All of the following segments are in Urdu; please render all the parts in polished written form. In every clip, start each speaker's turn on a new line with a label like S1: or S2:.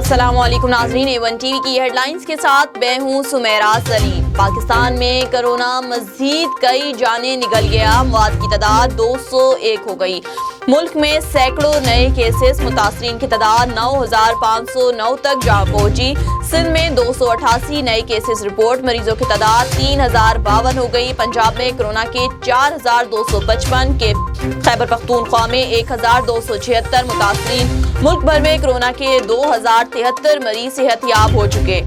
S1: السلام علیکم ناظرین، A1 ٹی وی کی ہیڈ لائنز کے ساتھ میں ہوں سمیرہ سلیم۔ پاکستان میں کرونا مزید کئی جانیں نگل گیا، اموات کی تعداد 201 ہو گئی۔ ملک میں سینکڑوں نئے کیسز، متاثرین کی تعداد 9509 تک جا پہنچی۔ سندھ میں 288 نئے کیسز رپورٹ، مریضوں کی تعداد 3052 ہو گئی۔ پنجاب میں کرونا کے 4255 کے، خیبر پختونخوا میں 1276 متاثرین۔ ملک بھر میں کرونا کے 2073 مریض صحت یاب ہو چکے۔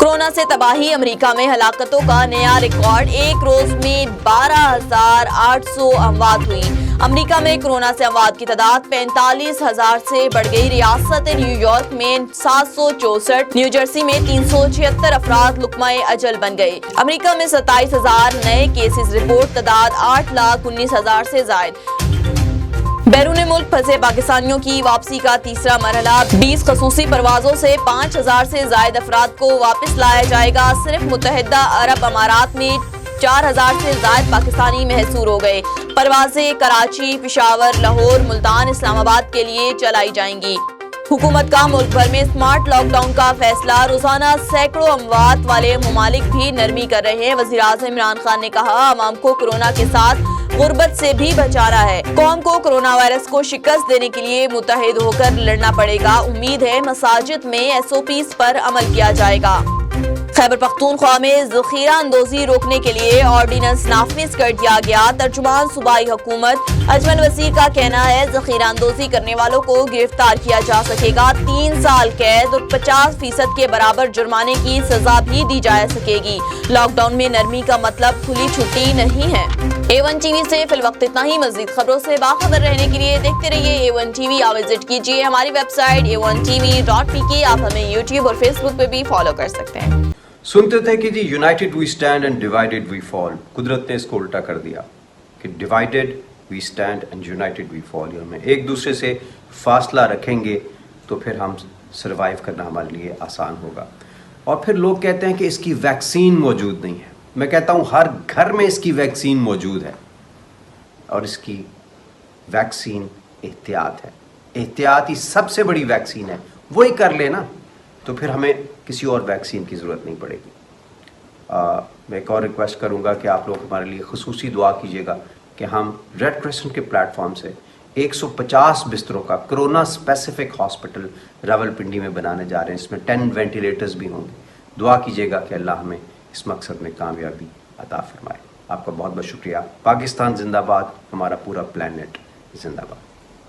S1: کرونا سے تباہی، امریکہ میں ہلاکتوں کا نیا ریکارڈ، ایک روز میں 12800 اموات ہوئی۔ امریکہ میں کرونا سے اموات کی تعداد 45,000 سے بڑھ گئی۔ ریاست نیو یارک میں 764، نیو جرسی میں 376 افراد لقمہ اجل بن گئے۔ امریکہ میں 27,000 نئے کیسز رپورٹ، تعداد 8,19,000 سے زائد۔ بیرون ملک پھنسے پاکستانیوں کی واپسی کا تیسرا مرحلہ، 20 خصوصی پروازوں سے 5,000 سے زائد افراد کو واپس لایا جائے گا۔ صرف متحدہ عرب امارات میں 4,000 سے زائد پاکستانی محصور ہو گئے۔ پروازیں کراچی، پشاور، لاہور، ملتان، اسلام آباد کے لیے چلائی جائیں گی۔ حکومت کا ملک بھر میں سمارٹ لاک ڈاؤن کا فیصلہ، روزانہ سینکڑوں اموات والے ممالک بھی نرمی کر رہے ہیں۔ وزیراعظم عمران خان نے کہا، عوام کو کرونا کے ساتھ غربت سے بھی بچانا ہے۔ قوم کو کرونا وائرس کو شکست دینے کے لیے متحد ہو کر لڑنا پڑے گا۔ امید ہے مساجد میں SOPs پر عمل کیا جائے گا۔ خیبر پختونخوا میں ذخیرہ اندوزی روکنے کے لیے آرڈیننس نافذ کر دیا گیا۔ ترجمان صوبائی حکومت اجمل وزیر کا کہنا ہے، ذخیرہ اندوزی کرنے والوں کو گرفتار کیا جا سکے گا۔ 3 سال قید اور 50% کے برابر جرمانے کی سزا بھی دی جا سکے گی۔ لاک ڈاؤن میں نرمی کا مطلب کھلی چھٹی نہیں ہے۔ A1 ٹی وی سے فی الوقت اتنا ہی۔ مزید خبروں سے باخبر رہنے کے لیے دیکھتے رہیے A1 ٹی وی، وزٹ کیجیے ہماری ویب سائٹ A1TV.PK۔ آپ ہمیں YouTube اور Facebook پہ بھی فالو کر سکتے ہیں۔
S2: سنتے تھے کہ جی united we stand and divided we fall. قدرت نے اس کو الٹا کر دیا کہ divided we stand and united we fall. ہمیں ایک دوسرے سے فاصلہ رکھیں گے تو پھر ہم سروائیو کرنا ہمارے لیے آسان ہوگا۔ اور پھر لوگ کہتے ہیں کہ اس کی ویکسین موجود نہیں ہے۔ میں کہتا ہوں ہر گھر میں اس کی ویکسین موجود ہے، اور اس کی ویکسین احتیاط ہے۔ احتیاط ہی سب سے بڑی ویکسین ہے، وہی کر لے نا تو پھر ہمیں کسی اور ویکسین کی ضرورت نہیں پڑے گی۔ میں ایک اور ریکویسٹ کروں گا کہ آپ لوگ ہمارے لیے خصوصی دعا کیجیے گا کہ ہم ریڈ کرسنٹ کے پلیٹ فارم سے 150 بستروں کا کرونا اسپیسیفک ہاسپٹل راولپنڈی میں بنانے جا رہے ہیں۔ اس میں 10 وینٹیلیٹرز بھی ہوں گے۔ دعا کیجیے گا کہ اللہ ہمیں اس مقصد میں کامیابی عطا فرمائے۔ آپ کا بہت بہت شکریہ۔ پاکستان زندہ باد، ہمارا پورا پلانٹ زندہ باد۔